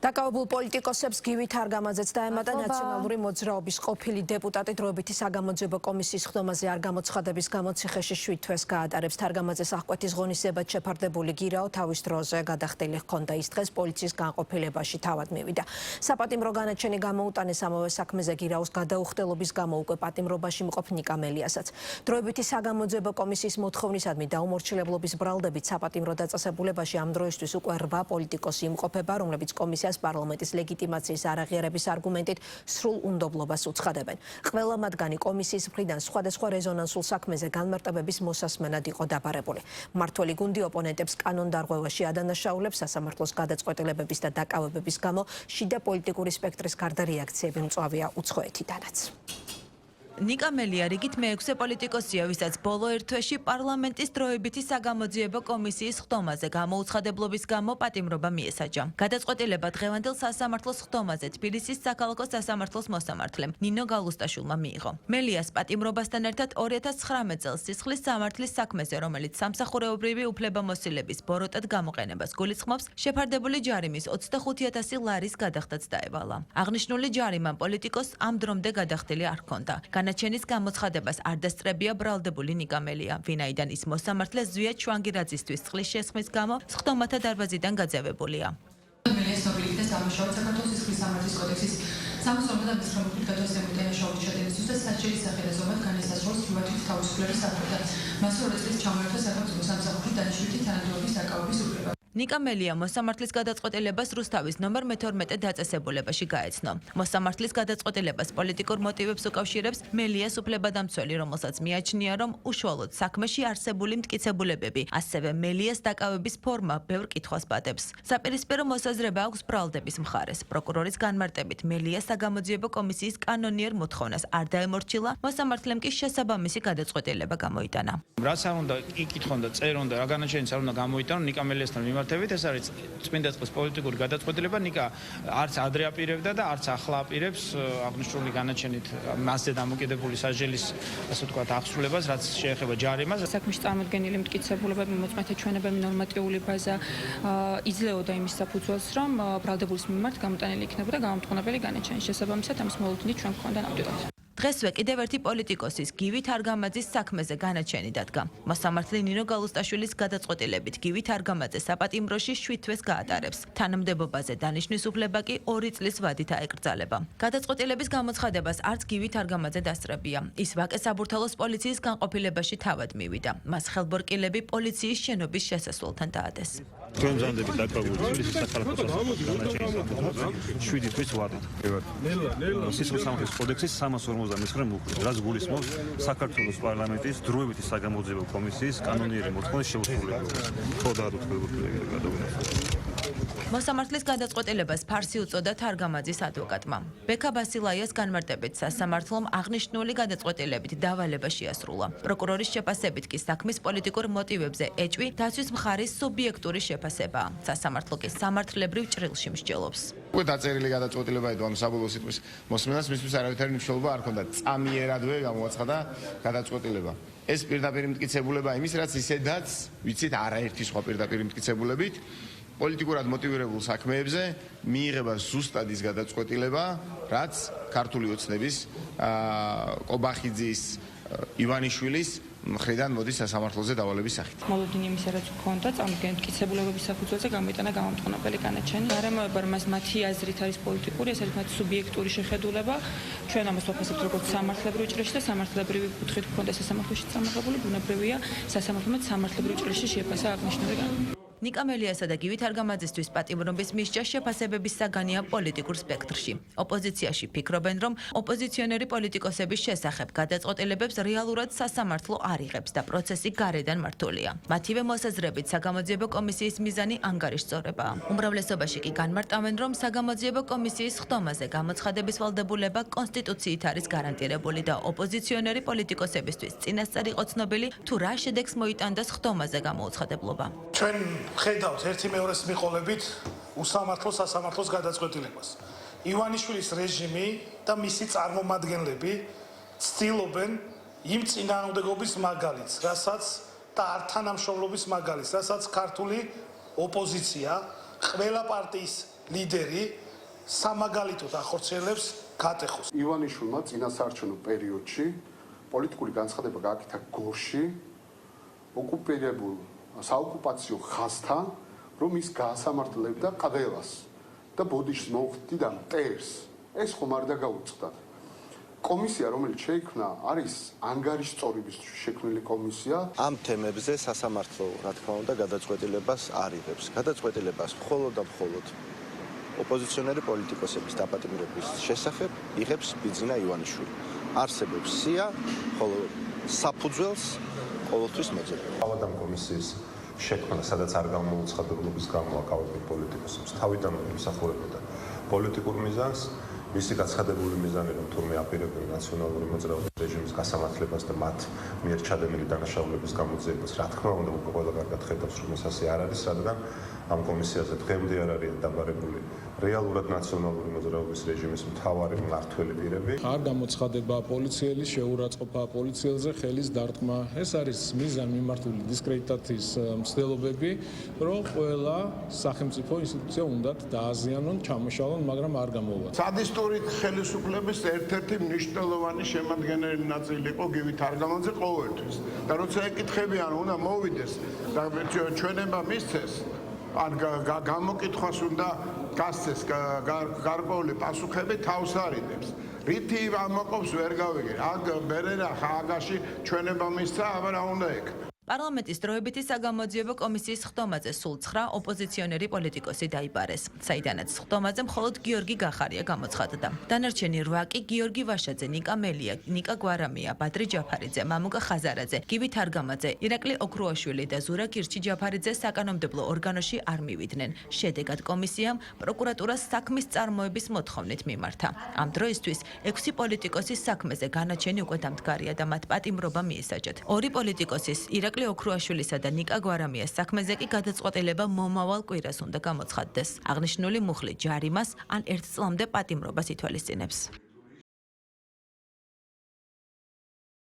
დაკავებულ პოლიტიკოსებს გივით არგამაძეც დაემატა ნაციონალური მოძრაობის ყოფილი დეპუტატი დროებითი საგამოძიებო კომისიის ხდომაზე არ გამოცხადების გამო ციხეში 7 თვეს გაატარებს. თარგამაძეს აღკვეთის ღონისძიებად შეფარდებული გირაო თავის დროზე გადახდილი ჰქონდა. ის დღეს პოლიციის განყოფილებაში თავად მივიდა. საპატიმრო განაჩენი გამოუტანეს ამავე საქმეზე გირაოს გადაუხდელობის გამო უკვე პატიმრობაში მყოფ ნიკა მელიასაც. დროებითი საგამოძიებო კომისიის მოთხოვნისადმი დაუმორჩილებლობის ბრალდებით საპატიმრო დაწესებულებაში ამ დროისთვის უკვე 8 პოლიტიკოსი იმყოფება, რომლებიც კომისიას პარლამენტის ლეგიტიმაციის არაღიარების არგუმენტით სრულ უნდობლობას უცხადებენ. ყველა მათგანი კომისიის მხრიდან სხვადასხვა რეზონანსულ საქმეზე განმარტებების მოსასმენად იყო დაბარებული. მმართველი გუნდი ოპონენტებს კანონდარღვევაში ადანაშაულებს სასამართლოს გადაწყვეტილებების და დაკავებების გამო შიდა პოლიტიკური სპექტრის გარდა რეაქციები მწვავეა უცხოეთიდანაც. ნიკა მელია რიგით მეექვსე პოლიტიკოსია, ვისაც ბოლო ერთ თვეში პარლამენტის დროებითი საგამოძიებო კომისიის ხდომაზე გამოუცხადებლობის გამო პატიმრობა მიესაჯა. გადაწყვეტილება დღევანდელ სასამართლოს ხდომაზე თბილისის საქალაქო სასამართლოს მოსამართლემ ნინო გალუსტაშვილმა მიიღო. მელიას პატიმრობასთან ერთად 2019 წელს სისხლის სამართლის საქმეზე, რომელიც სამსახურეობრივი უფლებამოსილების ბოროტად გამოყენებას გულისხმობს, შეფარდებული ჯარიმის 25,000 ლარის გადახდაც დაევალა. აღნიშნული ჯარიმამ პოლიტიკოსს ამ დრომდე გადახდილი არ ჰქონდა. განაჩენის გამოცხადებას არ დასწრებია ბრალდებული ნიკა მელია, ვინაიდან ის მოსამართლეს ზვიად შვანგირაძისთვის წყლის შესხმის გამო სხდომათა დარბაზიდან გაძევებულია. მელიას ნობილიტეს დამუშავება საქართველოს სისხლის სამართლის კოდექსის 359 გადასწრებული დანაშაულის ჩადენისთვის და საჭირის სახე და ზომად განესაზღვროს პრივატული თავისუფლების საფრთხე. მას 2 წლის ჩამოერთვა საქართველოს სამსახურის დანიშნული თანამდებობის დაკავების უფლება. ნიკა მელია მოსამართლის გადაწყვეტილებას რუსთავის ნომერ 12 დაწესებულებაში გაეცნო. მოსამართლის გადაწყვეტილებას პოლიტიკურ მოტივებს უკავშირებს მელიას უფლებადამცველი, რომელსაც მიაჩნია, რომ უშუალოდ საქმეში არსებული მტკიცებულებები, ასევე მელიას დაკავების ფორმა ბევრ კითხვას პატებს. საპირისპირო მოსაზრება აქვს ბრალდების მხარეს. პროკურორის განმარტებით მელიას საგამოძიებო კომისიის კანონიერ მოთხოვნას არ დაემორჩილა, მოსამართლემ კი შესაბამისი გადაწყვეტილება გამოიტანა. რაც არ უნდა იკითხონ და წერონ და რა განაჩენიც არ უნდა გამოიტანონ ნიკა მელიასთან ეს არის წმინდა წყლის პოლიტიკური გადაწყვეტილება. ნიკა არც ადრე აპირებდა და არც ახლა აპირებს აღნიშნული განაჩენით მასზე დამოკიდებული სასჯელის, ასე ვთქვათ, აღსრულებას, რაც შეეხება ჯარიმას. საქმეში წარმოდგენილი მტკიცებულებები, მოწმეთა ჩვენებები, ნორმატიული ბაზა იძლეოდა იმის საფუძველს, რომ ბრალდებულის მიმართ გამოტანილი იქნებოდა გამომტყუნებელი განაჩენი. შესაბამისად, ამის მოლოდინით ჩვენ გვქონდა ნამდვილად. დღესვე კიდევ ერთი პოლიტიკოსის გივით არგამაძის საქმეზე განაჩენი დადგა. მოსამართლე ნინო გალუსტაშვილის გადაწყვეტილებით გივით არგამაძე საპატიმროში 7 თვეს გაატარებს. თანამდებობაზე დანიშნვის უფლება კი 2 წლის ვადით აეკრძალება. გადაწყვეტილების გამოცხადებას არც გივით არგამაძე დასწრებია. ის ვაკე საბურთალოს პოლიციის განყოფილებაში თავად მივიდა. მას ხელბორკილები პოლიციის შენობის შესასვლელთან დაადეს. ჩვენ მზადებით დაკავებული თბილისის საქალაქო სასამართლოს განაჩენის საკითხზე 7 თვის ვადით. სისხლის სამართლის კოდექსის 359 მუხლი, რაც გულისხმობს საქართველოს პარლამენტის დროებითი საგამოძიებო კომისიის კანონიერი მოთხოვნის შეუსრულებლობას. ხო დაადოქებულები გადავინახოთ. მოსამართლის გადაწყვეტილებას ფარსი უწოდა თარგამაძის ადვოკატმა. ბექა ბასილაიას განმარტებით სასამართლომ აღნიშნული გადაწყვეტილებით დავალება შეასრულა. პროკურორის შეფასებით კი საქმის პოლიტიკურ მოტივებზე ეჭვი დაცვის მხარის სუბიექტური შეფასებაა. სასამართლო კი სამართლებრივ ჭრილში მსჯელობს. უკვე დაწერილი გადაწყვეტილება ედო ამ საბოლოო სიტყვის მოსმენას მისთვის არავითარი მნიშვნელობა არ ჰქონდა. წამიერადვე გამოაცხადა გადაწყვეტილება. ეს პირდაპირ მტკიცებულება იმის, რაც ისედაც ვიცით არაერთი სხვა პირდაპირ მტკიცებულებით პოლიტიკურად მოტივირებულ საქმეებზე მიიღება ზუსტად ის გადაწყვეტილება, რაც ქართული ოცნების კობახიძის, ივანიშვილის მხრიდან მოდის სასამართლოზე დავალების სახით. მოლოდინი იმისა, რაც ჰქონდა, წარმოდგენილი მტკიცებულებების საფუძველზე გამოიტანა გამომტყუნებელი განაჩენი. გარემოება, რომ მათი აზრით არის პოლიტიკური, ეს არის მათი სუბიექტური შეხედულება. ჩვენ ამას ვაფასებთ როგორც სამართლებრივ ჭრილში და სამართლებრივი კუთხით ჰქონდა სასამართლოში წარმოგებული, ბუნებრივია სასამართლომ სამართლებრივ ჭრილში შეფასა აღნიშნული განაჩენი. ნიკა მელიასა და გივით არგამაძისთვის პატიმრობის მისჯა შეფასებების საგანია პოლიტიკურ სპექტრში. ოპოზიციაში ფიქრობენ, რომ ოპოზიციონერი პოლიტიკოსების შესახებ გადაწყვეტილებებს რეალურად სასამართლო არ იღებს და პროცესი გარედან მართულია. მათივე მოსაზრებით საგამოძიებო კომისიის მიზანი ანგარიშწორებაა. უმრავლესობაში კი განმარტავენ, რომ საგამოძიებო კომისიის ხდომაზე გამოცხადების ვალდებულება კონსტიტუციით არის გარანტირებული და ოპოზიციონერი პოლიტიკოსებისთვის წინასწარ იყო ცნობილი, თუ რა შედეგს მოიტანდა ხდომაზე გამოუცხადებლობა. ჩვენ ხედავთ ერთი მეორეს მიყოლებით უსამართლო სასამართლოს გადაწყვეტილებას. ივანიშვილის რეჟიმი და მისი წარმომადგენლები ცდილობენ იმ წინააღმდეგობის მაგალითს, რასაც და ართანამშრომლობის მაგალითს, რასაც ქართული ოპოზიცია ყველა პარტიის ლიდერი სამაგალითოდ ახორციელებს გატეხოს. ივანიშვილმა წინასაარჩევნო პერიოდში პოლიტიკური განცხადება გააკეთა გორში ოკუპირებულ საოკუპაციო ხაზთან, რომ ის გაასამართლებდა ყველას და ბოდიშს მოუხდიდა მტერს. ეს ხომ არ დაგაუწყდათ. კომისია, რომელიც შეიქმნა, არის ანგარიშწორებისთვის შექმნილი კომისია. ამ თემებზე სასამართლო, რა თქმა უნდა, გადაწყვეტილებას არ იღებს. გადაწყვეტილებას მხოლოდ და მხოლოდ ოპოზიციონერი პოლიტიკოსების დაპატიმრების შესახებ იღებს ბიძინა ივანიშვილი. არსებობს სია, ხოლო საფუძველს ყოველთვის მოძებნა. თავად ამ კომისიის შექმნა, სადაც არ გამოუცხადებლობის გამო აკავებენ პოლიტიკოსებს, თავიდან ემსახურებოდა პოლიტიკურ მიზანს, მისი გაცხადებული მიზანი რომ თურმე აპირებენ ნაციონალური მოძრაობის რეჟიმის გასამართლებას და მათ მიერ ჩადენილი დანაშაულების გამოძიებას, რა თქმა უნდა, უკვე ყველა კარგად ხედავს, რომ ეს ასე არ არის, რადგან ამ კომისიაზე დღემდე არ არიან დაბარებული რეალურად ნაციონალური მოძრაობის რეჟიმის მთავარი მმართველი პირები. არ გამოცხადება პოლიციელის შეურაცხყოფა, პოლიციელზე ხელის დარტყმა. ეს არის მიზანმიმართული დისკრედიტაციის მცდელობები, რომ ყველა სახელმწიფო ინსტიტუცია უნდათ დააზიანონ, ჩამოშალონ, მაგრამ არ გამოვა. სადისტური ხელისუფლების ერთ-ერთი მნიშვნელოვანი შემადგენელი ნაწილი იყო გივი თარგამაძე ყოველთვის. და როცა ეკითხებიან, უნდა მოვიდეს და ჩვენება მისცეს, ან გამოკითხვას უნდა გასცეს გარკვეული პასუხები თავს არიდებს. რითი ამოყობს ვერ გავიგე. აქ ბერერა ხაგაში ჩვენება მისცა, აბა რა უნდა ეგ. პარლამენტის დროებითი საგამოძიებო კომისიის ხდომაზე სულ 9 ოპოზიციონერი პოლიტიკოსი დაიბარეს, საიდანაც ხდომაზე მხოლოდ გიორგი გახარია გამოცხადდა. დანარჩენი 8 კი გიორგი ვაშაძე, ნიკა მელია, ნიკა გვარამია, ბადრი ჯაფარიძე, მამუკა ხაზარაძე, გივი თარგამაძე, ირაკლი ოქრუაშვილი და ზურა კირჩი-ჯაფარიძე საკანონმდებლო ორგანოში არ მივიდნენ. შედეგად კომისიამ პროკურატურას საქმის წარმოების მოთხოვნით მიმართა. ამ დროისთვის 6 პოლიტიკოსის საქმეზე განაჩენი უკვე დამდგარია და მათ პატიმრობა მიესაჯათ. 2 პოლიტიკოსის ირაკლი ოქრუაშვილისა და ნიკა გვარამიას საქმეზე კი გადაწყვეტილება მომავალ კვირას უნდა გამოცხადდეს. აღნიშნული მუხლი ჯარიმას ან 1 წლამდე პატიმრობას ითვალისწინებს.